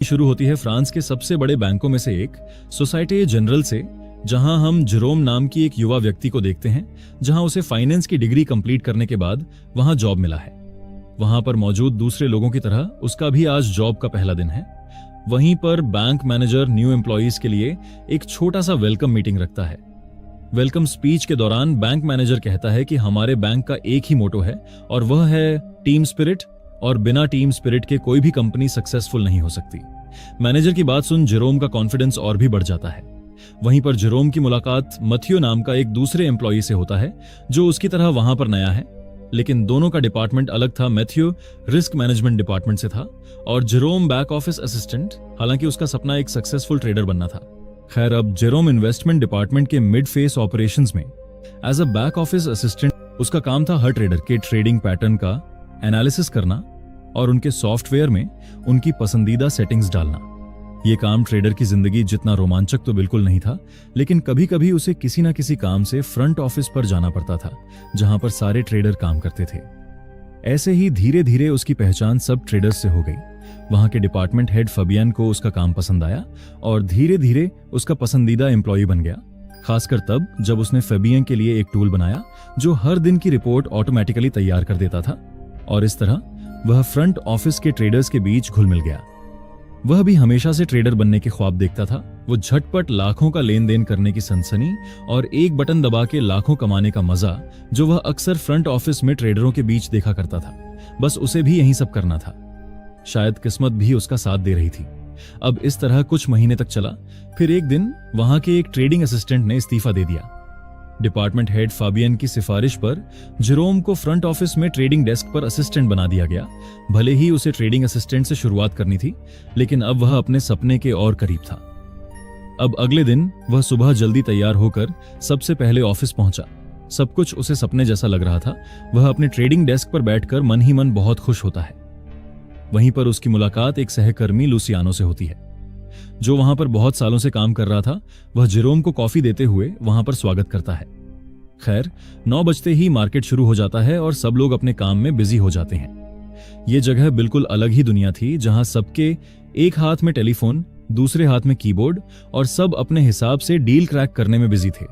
शुरू होती है फ्रांस के सबसे बड़े बैंकों में से एक सोसाइटी जनरल से, जहां हम जेरोम नाम की एक युवा व्यक्ति को देखते हैं, जहां उसे फाइनेंस की डिग्री कंप्लीट करने के बाद वहां जॉब मिला है। वहां पर मौजूद दूसरे लोगों की तरह उसका भी आज जॉब का पहला दिन है। वहीं पर बैंक मैनेजर न्यू एम्प्लॉयज के लिए एक छोटा सा वेलकम मीटिंग रखता है। वेलकम स्पीच के दौरान बैंक मैनेजर कहता है कि हमारे बैंक का एक ही मोटो है और वह है टीम स्पिरिट, और बिना टीम स्पिरिट के कोई भी कंपनी सक्सेसफुल नहीं हो सकती। मैनेजर की बात सुन जेरोम का कॉन्फिडेंस और भी बढ़ जाता है। वहीं पर जेरोम की मुलाकात मथियो नाम का एक दूसरे एम्प्लॉई से होता है जो उसकी तरह वहां पर नया है, लेकिन दोनों का डिपार्टमेंट अलग था। मैथ्यू रिस्क मैनेजमेंट डिपार्टमेंट से था और जेरोम बैक ऑफिस असिस्टेंट, हालांकि उसका सपना एक सक्सेसफुल ट्रेडर बनना था। खैर, अब जेरोम इन्वेस्टमेंट डिपार्टमेंट के मिड फेस ऑपरेशंस में as a back office assistant उसका काम था हर ट्रेडर के ट्रेडिंग पैटर्न का एनालिसिस करना और उनके सॉफ्टवेयर में उनकी पसंदीदा सेटिंग्स डालना। यह काम ट्रेडर की जिंदगी जितना रोमांचक तो बिल्कुल नहीं था, लेकिन कभी कभी उसे किसी ना किसी काम से फ्रंट ऑफिस पर जाना पड़ता था जहां पर सारे ट्रेडर काम करते थे। ऐसे ही धीरे धीरे उसकी पहचान सब ट्रेडर्स से हो गई। वहां के डिपार्टमेंट हेड फबियन को उसका काम पसंद आया और धीरे धीरे उसका पसंदीदा एम्प्लॉय बन गया, खासकर तब जब उसने फबियन के लिए एक टूल बनाया जो हर दिन की रिपोर्ट ऑटोमेटिकली तैयार कर देता था, और इस तरह वह फ्रंट ऑफिस के ट्रेडर्स के बीच घुल मिल गया। वह भी हमेशा से ट्रेडर बनने के ख्वाब देखता था। वो झटपट लाखों का लेन देन करने की सनसनी और एक बटन दबा के लाखों कमाने का मजा जो वह अक्सर फ्रंट ऑफिस में ट्रेडरों के बीच देखा करता था, बस उसे भी यही सब करना था। शायद किस्मत भी उसका साथ दे रही थी। अब इस तरह कुछ महीने तक चला। फिर एक दिन वहां के एक ट्रेडिंग असिस्टेंट ने इस्तीफा दे दिया। डिपार्टमेंट हेड फाबियन की सिफारिश पर जेरोम को फ्रंट ऑफिस में ट्रेडिंग डेस्क पर असिस्टेंट बना दिया गया। भले ही उसे ट्रेडिंग असिस्टेंट से शुरुआत करनी थी, लेकिन अब वह अपने सपने के और करीब था। अब अगले दिन वह सुबह जल्दी तैयार होकर सबसे पहले ऑफिस पहुंचा। सब कुछ उसे सपने जैसा लग रहा था। वह अपने ट्रेडिंग डेस्क पर बैठकर मन ही मन बहुत खुश होता है। वहीं पर उसकी मुलाकात एक सहकर्मी लुसियानो से होती है, जो वहां पर बहुत सालों से काम कर रहा था। वह जेरोम को कॉफी देते हुए वहां पर स्वागत करता है। खैर, 9 बजते ही मार्केट शुरू हो जाता है और सब लोग अपने काम में बिजी हो जाते हैं। यह जगह बिल्कुल अलग ही दुनिया थी, जहां सबके एक हाथ में टेलीफोन, दूसरे हाथ में कीबोर्ड और सब अपने हिसाब से डील क्रैक करने में बिजी थे।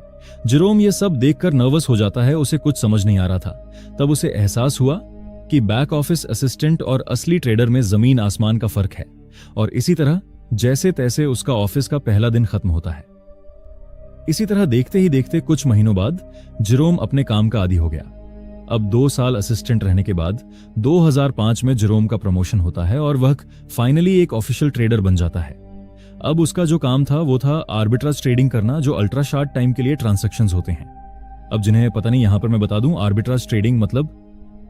जेरोम यह सब देखकर नर्वस हो जाता है। उसे कुछ समझ नहीं आ रहा था। तब उसे एहसास हुआ कि बैक ऑफिस असिस्टेंट और असली ट्रेडर में जमीन आसमान का फर्क है, और इसी तरह जैसे तैसे उसका ऑफिस का पहला दिन खत्म होता है। इसी तरह देखते ही देखते कुछ महीनों बाद जेरोम अपने काम का आदी हो गया। अब 2 साल असिस्टेंट रहने के बाद 2005 में जेरोम का प्रमोशन होता है और वह फाइनली एक ऑफिशियल ट्रेडर बन जाता है। अब उसका जो काम था वो था आर्बिट्राज ट्रेडिंग करना, जो अल्ट्रा शॉर्ट टाइम के लिए ट्रांजैक्शंस होते हैं। अब जिन्हें पता नहीं, यहां पर मैं बता दूं, आर्बिट्राज ट्रेडिंग मतलब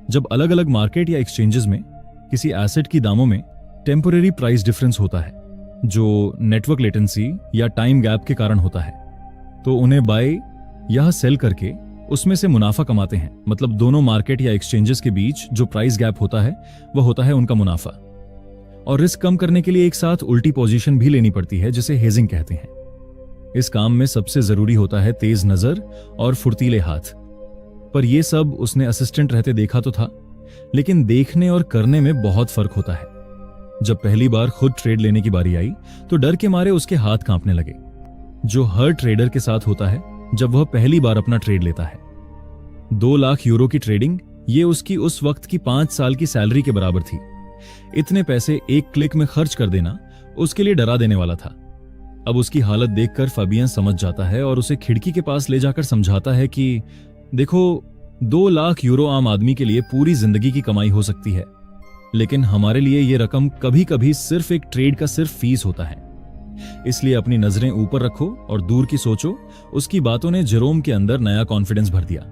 जब अलग अलग मार्केट या एक्सचेंजेस में किसी एसेट की दामों में टेम्परेरी प्राइस डिफरेंस होता है, जो नेटवर्क लेटेंसी या टाइम गैप के कारण होता है, तो उन्हें बाय या सेल करके उसमें से मुनाफा कमाते हैं। मतलब दोनों मार्केट या एक्सचेंजेस के बीच जो प्राइस गैप होता है वह होता है उनका मुनाफा। और रिस्क कम करने के लिए एक साथ उल्टी पोजीशन भी लेनी पड़ती है, जिसे हेजिंग कहते हैं। इस काम में सबसे जरूरी होता है तेज नजर और फुर्तीले हाथ। पर यह सब उसने असिस्टेंट रहते देखा तो था, लेकिन देखने और करने में बहुत फर्क होता है। जब पहली बार खुद ट्रेड लेने की बारी आई तो डर के मारे उसके हाथ कांपने लगे, जो हर ट्रेडर के साथ होता है जब वह पहली बार अपना ट्रेड लेता है। 2 लाख यूरो की ट्रेडिंग, ये उसकी उस वक्त की 5 साल की सैलरी के बराबर थी। इतने पैसे एक क्लिक में खर्च कर देना उसके लिए डरा देने वाला था। अब उसकी हालत देखकर फबियन समझ जाता है और उसे खिड़की के पास ले जाकर समझाता है कि देखो, 2 लाख यूरो आम आदमी के लिए पूरी जिंदगी की कमाई हो सकती है, लेकिन हमारे लिए यह रकम कभी कभी सिर्फ एक ट्रेड का सिर्फ फीस होता है। इसलिए अपनी नजरें ऊपर रखो और दूर की सोचो। उसकी बातों ने जेरोम के अंदर नया कॉन्फिडेंस भर दिया।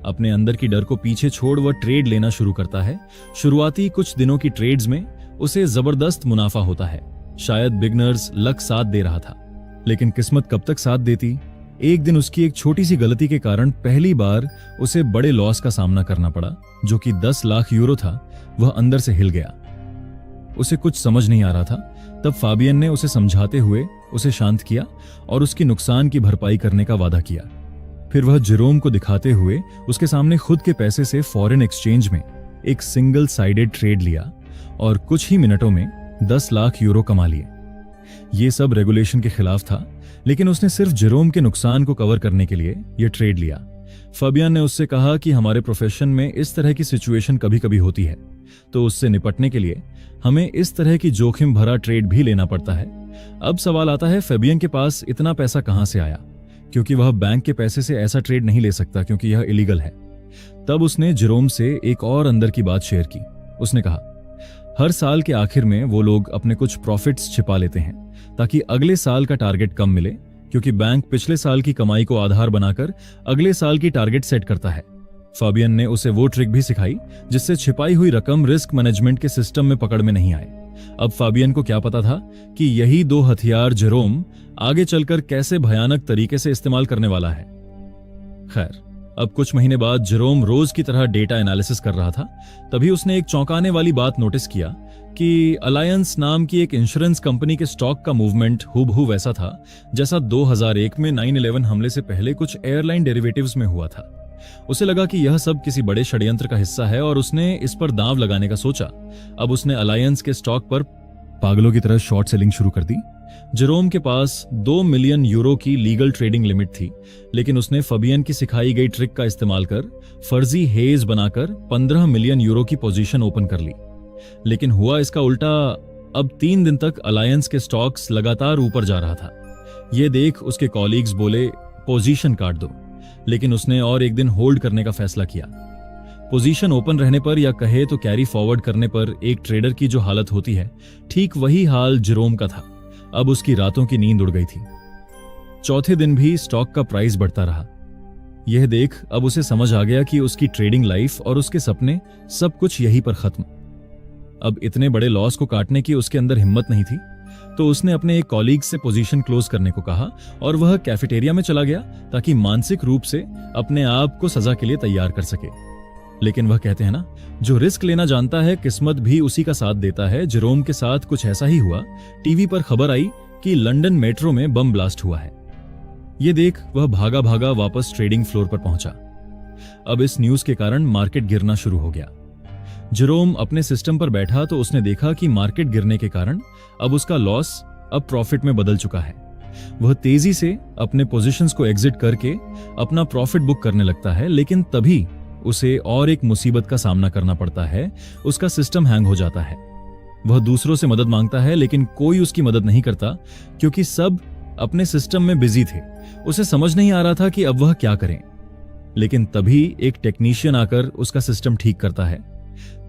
अपने अंदर की डर को पीछे छोड़ वह ट्रेड लेना शुरू करता है। शुरुआती कुछ दिनों की ट्रेड्स में उसे जबरदस्त मुनाफा होता है। शायद बिगनर्स लक साथ दे रहा था, लेकिन किस्मत कब तक साथ देती। एक दिन उसकी एक छोटी सी गलती के कारण पहली बार उसे बड़े लॉस का सामना करना पड़ा, जो कि 10 लाख यूरो था। वह अंदर से हिल गया। उसे कुछ समझ नहीं आ रहा था। तब फाबियन ने उसे समझाते हुए उसे शांत किया और उसकी नुकसान की भरपाई करने का वादा किया। फिर वह जेरोम को दिखाते हुए उसके सामने खुद के पैसे से फॉरेन एक्सचेंज में एक सिंगल साइडेड ट्रेड लिया और कुछ ही मिनटों में 10 लाख यूरो कमा लिए। ये सब रेगुलेशन के खिलाफ था, लेकिन उसने सिर्फ जेरोम के नुकसान को कवर करने के लिए यह ट्रेड लिया। फाबियन ने उससे कहा कि हमारे प्रोफेशन में इस तरह की सिचुएशन कभी कभी होती है, तो उससे निपटने के लिए हमें इस तरह की जोखिम भरा ट्रेड भी लेना पड़ता है। अब सवाल आता है, फाबियन के पास इतना पैसा कहां से आया, क्योंकि वह बैंक के पैसे से ऐसा ट्रेड नहीं ले सकता क्योंकि यह इलीगल है। तब उसने जेरोम से एक और अंदर की बात शेयर की। उसने कहा, हर साल के आखिर में वो लोग अपने कुछ प्रॉफिट्स छिपा लेते हैं ताकि अगले साल का टारगेट कम मिले, क्योंकि बैंक पिछले साल की कमाई को आधार बनाकर अगले साल की टारगेट सेट करता है। फाबियन ने उसे वो ट्रिक भी सिखाई जिससे छिपाई हुई रकम रिस्क मैनेजमेंट के सिस्टम में पकड़ में नहीं आए। अब फाबियन को क्या पता था कि यही दो हथियार जेरोम आगे चलकर कैसे भयानक तरीके से इस्तेमाल करने वाला है। खैर, अब कुछ महीने बाद जेरोम रोज की तरह डेटा एनालिसिस कर रहा था। तभी उसने एक चौंकाने वाली बात नोटिस किया कि अलायंस नाम की एक इंश्योरेंस कंपनी के स्टॉक का मूवमेंट हूबहू वैसा था जैसा 2001 में 9/11 हमले से पहले कुछ एयरलाइन डेरिवेटिव्स में हुआ था। उसे लगा कि यह सब किसी बड़े षड्यंत्र का हिस्सा है और उसने इस पर दांव लगाने का सोचा। अब उसने अलायंस के स्टॉक पर पागलों की तरह शॉर्ट सेलिंग शुरू कर दी। जेरोम के पास 2 मिलियन यूरो की लीगल ट्रेडिंग लिमिट थी, लेकिन उसने फाबियन की सिखाई गई ट्रिक का इस्तेमाल कर फर्जी हेज बनाकर 15 मिलियन यूरो की पोजीशन ओपन कर ली। लेकिन हुआ इसका उल्टा। अब 3 दिन तक अलायंस के स्टॉक्स लगातार ऊपर जा रहा था। यह देख उसके कॉलीग्स बोले, पोजीशन काट दो, लेकिन उसने और एक दिन होल्ड करने का फैसला किया। पोजीशन ओपन रहने पर या कहे तो कैरी फॉरवर्ड करने पर एक ट्रेडर की जो हालत होती है, ठीक वही हाल जेरोम का था। अब उसकी रातों की नींद उड़ गई थी। चौथे दिन भी स्टॉक का प्राइस बढ़ता रहा। यह देख अब उसे समझ आ गया कि उसकी ट्रेडिंग लाइफ और उसके सपने सब कुछ यहीं पर खत्म। अब इतने बड़े लॉस को काटने की उसके अंदर हिम्मत नहीं थी, तो उसने अपने एक कॉलीग से पोजीशन क्लोज करने को कहा और वह कैफेटेरिया में चला गया ताकि मानसिक रूप से अपने आप को सजा के लिए तैयार कर सके। लेकिन वह कहते हैं ना, जो रिस्क लेना जानता है किस्मत भी उसी का साथ देता है। जेरोम के साथ कुछ ऐसा ही हुआ। टीवी पर खबर आई कि लंदन मेट्रो में बम ब्लास्ट हुआ है। यह देख वह भागा भागा वापस ट्रेडिंग फ्लोर पर पहुंचा। अब इस न्यूज के कारण मार्केट गिरना शुरू हो गया। जेरोम अपने सिस्टम पर बैठा तो उसने देखा कि मार्केट गिरने के कारण अब उसका लॉस अब प्रॉफिट में बदल चुका है। वह तेजी से अपने पोजीशंस को एग्जिट करके अपना प्रॉफिट बुक करने लगता है, लेकिन तभी उसे और एक मुसीबत का सामना करना पड़ता है। उसका सिस्टम हैंग हो जाता है। वह दूसरों से मदद मांगता है, लेकिन कोई उसकी मदद नहीं करता क्योंकि सब अपने सिस्टम में बिजी थे। उसे समझ नहीं आ रहा था कि अब वह क्या करें। लेकिन तभी एक टेक्नीशियन आकर उसका सिस्टम ठीक करता है।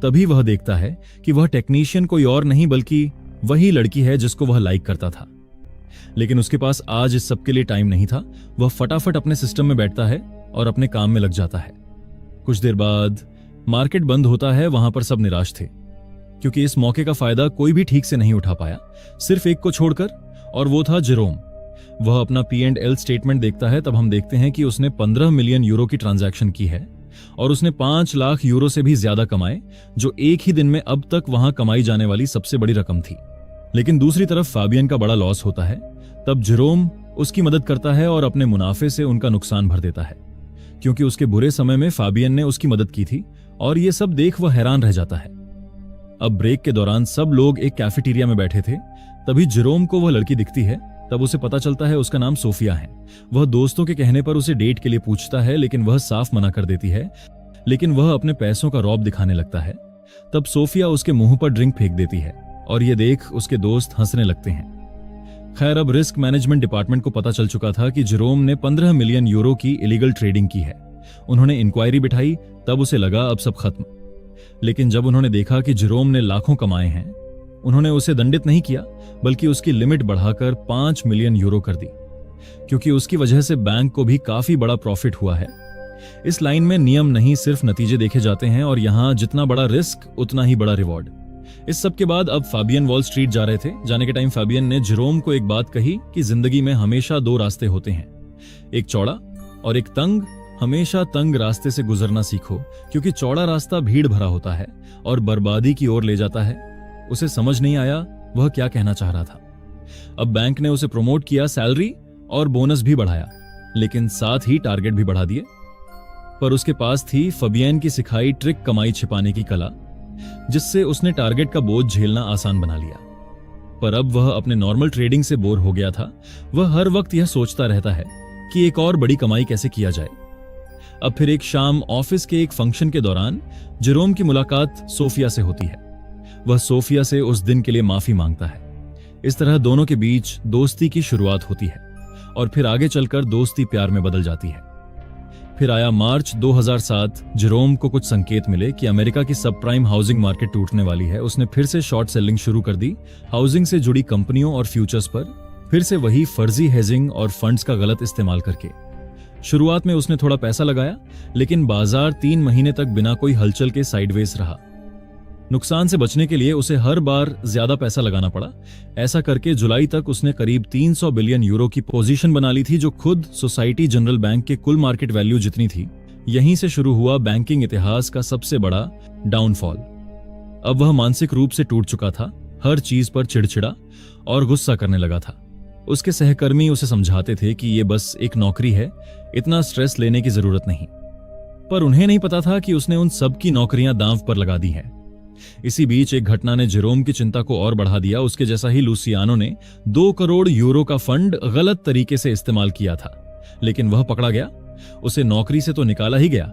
तभी वह देखता है कि वह टेक्नीशियन कोई और नहीं बल्कि वही लड़की है जिसको वह लाइक करता था। लेकिन उसके पास आज इस सब के लिए टाइम नहीं था। वह फटाफट अपने सिस्टम में बैठता है और अपने काम में लग जाता है। कुछ देर बाद मार्केट बंद होता है। वहां पर सब निराश थे क्योंकि इस मौके का फायदा कोई भी ठीक से नहीं उठा पाया, सिर्फ एक को छोड़कर, और वो था जेरोम। वह अपना P&L स्टेटमेंट देखता है। तब हम देखते हैं कि उसने 15 मिलियन यूरो की ट्रांजैक्शन की है और उसने 5 लाख यूरो से भी ज्यादा कमाए, जो एक ही दिन में अब तक वहां कमाई जाने वाली सबसे बड़ी रकम थी। लेकिन दूसरी तरफ फाबियन का बड़ा लॉस होता है। तब जेरोम उसकी मदद करता है और अपने मुनाफे से उनका नुकसान भर देता है, क्योंकि उसके बुरे समय में फाबियन ने उसकी मदद की थी। और यह सब देख वह हैरान रह जाता है। अब ब्रेक के दौरान सब लोग एक कैफेटेरिया में बैठे थे। तभी जेरोम को वह लड़की दिखती है। तब उसे पता चलता है उसका नाम सोफिया है। वह दोस्तों के कहने पर उसे डेट के लिए पूछता है, लेकिन वह साफ मना कर देती है। लेकिन वह अपने पैसों का रौब दिखाने लगता है। तब सोफिया उसके मुंह पर ड्रिंक फेंक देती है और यह देख उसके दोस्त हंसने लगते हैं। खैर, अब रिस्क मैनेजमेंट डिपार्टमेंट को पता चल चुका था कि जेरोम ने 15 मिलियन यूरो की इलीगल ट्रेडिंग की है। उन्होंने इंक्वायरी बिठाई। तब उसे लगा अब सब खत्म। लेकिन जब उन्होंने देखा कि जेरोम ने लाखों कमाए हैं, उन्होंने उसे दंडित नहीं किया, बल्कि उसकी लिमिट बढ़ाकर 5 मिलियन यूरो कर दी, क्योंकि उसकी वजह से बैंक को भी काफी बड़ा प्रॉफिट हुआ है। इस लाइन में नियम नहीं, सिर्फ नतीजे देखे जाते हैं, और यहां जितना बड़ा रिस्क उतना ही बड़ा रिवॉर्ड। इस सब के बाद अब फाबियन वॉल स्ट्रीट जा रहे थे। जाने के टाइम फाबियन ने जेरोम को एक बात कही कि जिंदगी में हमेशा 2 रास्ते होते हैं, एक चौड़ा और एक तंग। हमेशा तंग रास्ते से गुजरना सीखो, क्योंकि चौड़ा रास्ता भीड़ भरा होता है और बर्बादी की ओर ले जाता है। उसे समझ नहीं आया वह क्या कहना चाह रहा था। अब बैंक ने उसे प्रमोट किया, सैलरी और बोनस भी बढ़ाया, लेकिन साथ ही टारगेट भी बढ़ा दिए। पर उसके पास थी फाबियन की सिखाई ट्रिक, कमाई छिपाने की कला, जिससे उसने टारगेट का बोझ झेलना आसान बना लिया। पर अब वह अपने नॉर्मल ट्रेडिंग से बोर हो गया था। वह हर वक्त यह सोचता रहता है कि एक और बड़ी कमाई कैसे किया जाए। अब फिर एक शाम ऑफिस के एक फंक्शन के दौरान जेरोम की मुलाकात सोफिया से होती है। वह सोफिया से उस दिन के लिए माफी मांगता है। इस तरह दोनों के बीच दोस्ती की शुरुआत होती है और फिर आगे चलकर दोस्ती प्यार में बदल जाती है। फिर आया मार्च 2007। जेरोम को कुछ संकेत मिले कि अमेरिका की सब प्राइम हाउसिंग मार्केट टूटने वाली है। उसने फिर से शॉर्ट सेलिंग शुरू कर दी, हाउसिंग से जुड़ी कंपनियों और फ्यूचर्स पर, फिर से वही फर्जी हेजिंग और फंड्स का गलत इस्तेमाल करके। शुरुआत में उसने थोड़ा पैसा लगाया, लेकिन बाजार 3 महीने तक बिना कोई हलचल के साइडवेज रहा। नुकसान से बचने के लिए उसे हर बार ज्यादा पैसा लगाना पड़ा। ऐसा करके जुलाई तक उसने करीब 300 बिलियन यूरो की पोजीशन बना ली थी, जो खुद सोसाइटी जनरल बैंक के कुल मार्केट वैल्यू जितनी थी। यहीं से शुरू हुआ बैंकिंग इतिहास का सबसे बड़ा डाउनफॉल। अब वह मानसिक रूप से टूट चुका था, हर चीज पर चिड़चिड़ा और गुस्सा करने लगा था। उसके सहकर्मी उसे समझाते थे कि यह बस एक नौकरी है, इतना स्ट्रेस लेने की जरूरत नहीं। पर उन्हें नहीं पता था कि उसने उन सब की नौकरियां दांव पर लगा दी हैं। इसी बीच एक घटना ने जेरोम की चिंता को और बढ़ा दिया। उसके जैसा ही लुसियानो ने 2 करोड़ यूरो का फंड गलत तरीके से इस्तेमाल किया था, लेकिन वह पकड़ा गया। उसे नौकरी से तो निकाला ही गया,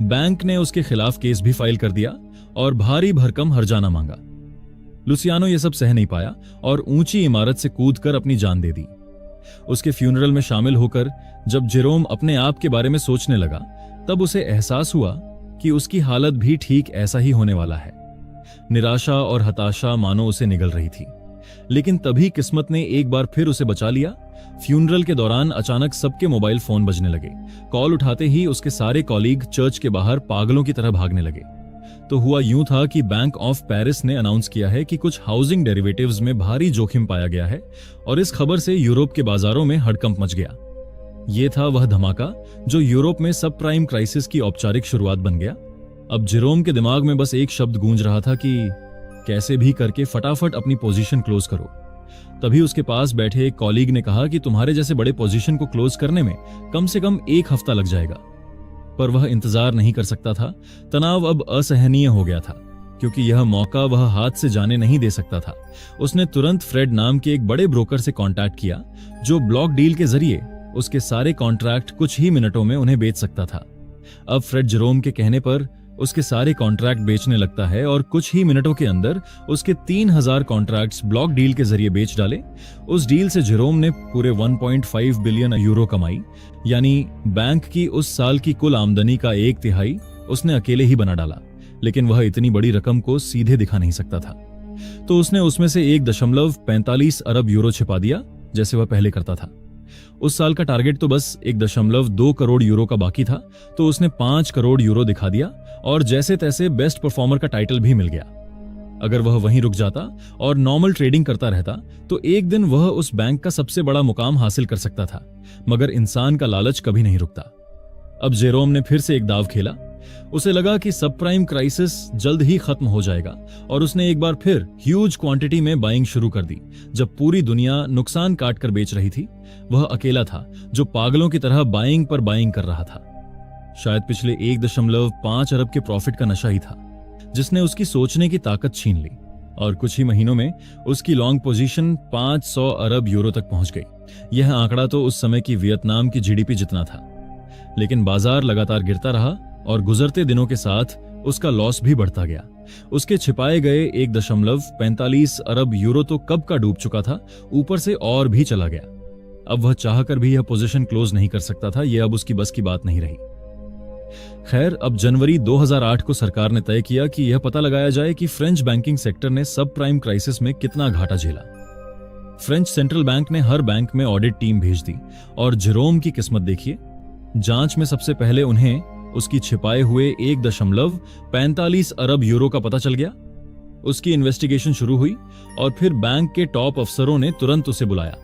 बैंक ने उसके खिलाफ केस भी फाइल कर दिया और भारी भरकम हर्जाना मांगा। लुसियानो यह सब सह नहीं पाया और ऊंची इमारत से कूदकर अपनी जान दे दी। उसके फ्यूनरल में शामिल होकर जब जेरोम अपने आप के बारे में सोचने लगा, तब उसे एहसास हुआ कि उसकी हालत भी ठीक ऐसा ही होने वाला है। निराशा और हताशा मानो उसे निगल रही थी। लेकिन तभी किस्मत ने एक बार फिर उसे बचा लिया। फ्यूनरल के दौरान अचानक सबके मोबाइल फोन बजने लगे। कॉल उठाते ही उसके सारे कॉलीग चर्च के बाहर पागलों की तरह भागने लगे। तो हुआ यूं था कि बैंक ऑफ पेरिस ने अनाउंस किया है कि कुछ हाउसिंग डेरिवेटिव्स में भारी जोखिम पाया गया है, और इस खबर से यूरोप के बाजारों में हड़कंप मच गया। यह था वह धमाका जो यूरोप में सब प्राइम क्राइसिस की औपचारिक शुरुआत बन गया। अब जेरोम के दिमाग में बस एक शब्द गूंज रहा था कि कैसे भी करके फटाफट अपनी पोजीशन क्लोज करो। तभी उसके पास बैठे एक कॉलीग ने कहा कि तुम्हारे जैसे बड़े पोजीशन को क्लोज करने में कम से कम 1 हफ्ता लग जाएगा। पर वह इंतजार नहीं कर सकता था। तनाव अब असहनीय हो गया था, क्योंकि यह मौका वह हाथ से जाने नहीं दे सकता था। उसने तुरंत फ्रेड नाम के एक बड़े ब्रोकर से कांटेक्ट किया, जो ब्लॉक डील के जरिए उसके सारे कॉन्ट्रैक्ट कुछ ही मिनटों में उन्हें बेच सकता था। अब फ्रेड जेरोम के कहने पर उसके सारे कॉन्ट्रैक्ट बेचने लगता है और कुछ ही मिनटों के अंदर उसके 3000 कॉन्ट्रैक्ट्स ब्लॉक डील के जरिए बेच डाले। उस डील से जेरोम ने पूरे 1.5 बिलियन यूरो कमाई, यानी बैंक की उस साल की कुल आमदनी का 1/3 उसने अकेले ही बना डाला। लेकिन वह इतनी बड़ी रकम को सीधे दिखा नहीं सकता था, तो उसने उसमें से 1.45 अरब यूरो छिपा दिया, जैसे वह पहले करता था। उस साल का टारगेट तो बस 1.2 करोड़ यूरो का बाकी था, तो उसने 5 करोड़ यूरो दिखा दिया और जैसे तैसे बेस्ट परफॉर्मर का टाइटल भी मिल गया। अगर वह वहीं रुक जाता और नॉर्मल ट्रेडिंग करता रहता, तो एक दिन वह उस बैंक का सबसे बड़ा मुकाम हासिल कर सकता था। मगर इंसान का लालच कभी नहीं रुकता। अब जेरोम ने फिर से एक दाव खेला। उसे लगा कि सब प्राइम क्राइसिस जल्द ही खत्म हो जाएगा, और उसने एक बार फिर ह्यूज क्वांटिटी में बाइंग शुरू कर दी। जब पूरी दुनिया नुकसान काट कर बेच रही थी, वह अकेला था जो पागलों की तरह बाइंग पर बाइंग कर रहा था। शायद पिछले 1.5 अरब के प्रॉफिट का नशा ही था जिसने उसकी सोचने की ताकत छीन ली, और कुछ ही महीनों में उसकी लॉन्ग पोजीशन 500 अरब यूरो तक पहुंच गई। यह आंकड़ा तो उस समय की वियतनाम की जीडीपी जितना था। लेकिन बाजार लगातार गिरता रहा और गुजरते दिनों के साथ उसका लॉस भी बढ़ता गया। उसके छिपाए गए 1.45 अरब यूरो तो कब का डूब चुका था, ऊपर से और भी चला गया। अब वह चाहकर भी यह पोजीशन क्लोज नहीं कर सकता था। यह अब उसकी बस की बात नहीं रही। खैर, अब जनवरी 2008 को सरकार ने तय किया कि यह पता लगाया जाए कि फ्रेंच बैंकिंग सेक्टर ने सब प्राइम क्राइसिस में कितना घाटा झेला। फ्रेंच सेंट्रल बैंक ने हर बैंक में ऑडिट टीम भेज दी, और जेरोम की किस्मत देखिए। जांच में सबसे पहले उन्हें उसकी छिपाए हुए 1.45 अरब यूरो का पता चल गया। उसकी इन्वेस्टिगेशन शुरू हुई और फिर बैंक के टॉप अफसरों ने तुरंत उसे बुलाया।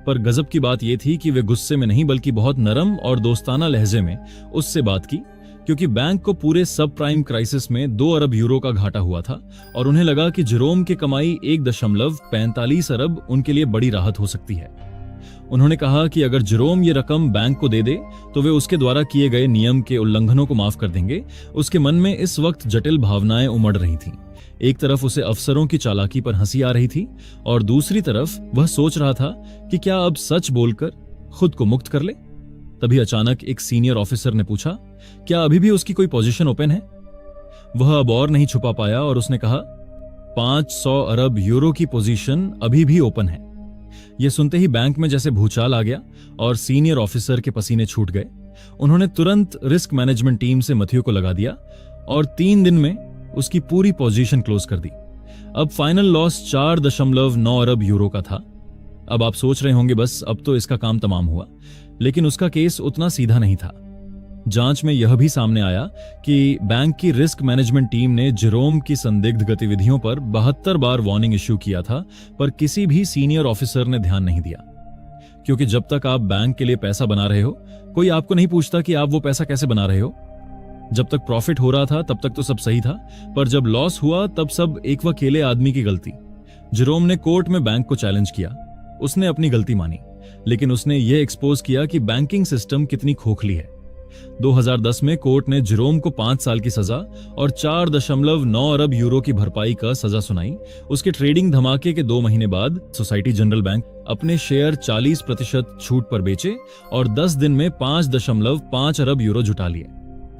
पर गजब की बात यह थी कि वे गुस्से में नहीं, बल्कि बहुत नरम और दोस्ताना लहजे में उससे बात की, क्योंकि बैंक को पूरे सब प्राइम क्राइसिस में 2 अरब यूरो का घाटा हुआ था, और उन्हें लगा कि जेरोम की कमाई 1.45 अरब उनके लिए बड़ी राहत हो सकती है। उन्होंने कहा कि अगर जेरोम ये रकम बैंक को दे दे तो वे उसके द्वारा किए गए नियम के उल्लंघनों को माफ कर देंगे। उसके मन में इस वक्त जटिल भावनाएं उमड़ रही थीं। एक तरफ उसे अफसरों की चालाकी पर हंसी आ रही थी और दूसरी तरफ वह सोच रहा था कि क्या अब सच बोलकर खुद को मुक्त कर ले। तभी अचानक एक सीनियर ऑफिसर ने पूछा, क्या अभी भी उसकी कोई पोजीशन ओपन है? वह अब और नहीं छुपा पाया और उसने कहा, 500 अरब यूरो की पोजीशन अभी भी ओपन है। यह सुनते ही बैंक में जैसे भूचाल आ गया और सीनियर ऑफिसर के पसीने छूट गए। उन्होंने तुरंत रिस्क मैनेजमेंट टीम से मथियो को लगा दिया और 3 दिन में उसकी पूरी पोजीशन क्लोज कर दी। अब फाइनल लॉस 4.9 अरब यूरो का था। अब आप सोच रहे होंगे बस अब तो इसका काम तमाम हुआ, लेकिन उसका केस उतना सीधा नहीं था। जांच में यह भी सामने आया कि बैंक की रिस्क मैनेजमेंट टीम ने जेरोम की संदिग्ध गतिविधियों पर 72 बार वार्निंग इश्यू किया था, पर किसी भी सीनियर ऑफिसर ने ध्यान नहीं दिया। क्योंकि जब तक आप बैंक के लिए पैसा बना रहे हो, कोई आपको नहीं पूछता कि आप वो पैसा कैसे बना रहे हो। जब तक प्रॉफिट हो रहा था तब तक तो सब सही था, पर जब लॉस हुआ तब सब एक अकेले आदमी की गलती। जेरोम ने कोर्ट में बैंक को चैलेंज किया। उसने अपनी गलती मानी, लेकिन उसने ये एक्सपोज किया कि बैंकिंग सिस्टम कितनी खोखली है। 2010 में कोर्ट ने जेरोम को 5 साल की सजा और 4.9 अरब यूरो की भरपाई का सजा सुनाई। उसके ट्रेडिंग धमाके के 2 महीने बाद सोसाइटी जनरल बैंक अपने शेयर 40% छूट पर बेचे और 10 दिन में 5.5 अरब यूरो जुटा लिए।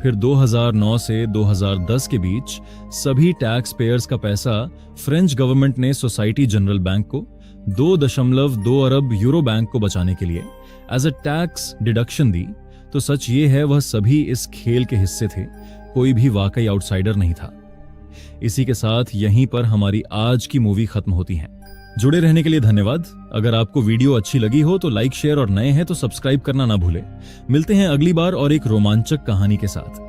फिर 2009 से 2010 के बीच सभी टैक्स पेयर्स का पैसा फ्रेंच गवर्नमेंट ने सोसाइटी जनरल बैंक को 2.2 अरब यूरो बैंक को बचाने के लिए एज अ टैक्स डिडक्शन दी। तो सच ये है वह सभी इस खेल के हिस्से थे, कोई भी वाकई आउटसाइडर नहीं था। इसी के साथ यहीं पर हमारी आज की मूवी खत्म होती है। जुड़े रहने के लिए धन्यवाद। अगर आपको वीडियो अच्छी लगी हो तो लाइक, शेयर और नए हैं तो सब्सक्राइब करना ना भूलें। मिलते हैं अगली बार और एक रोमांचक कहानी के साथ।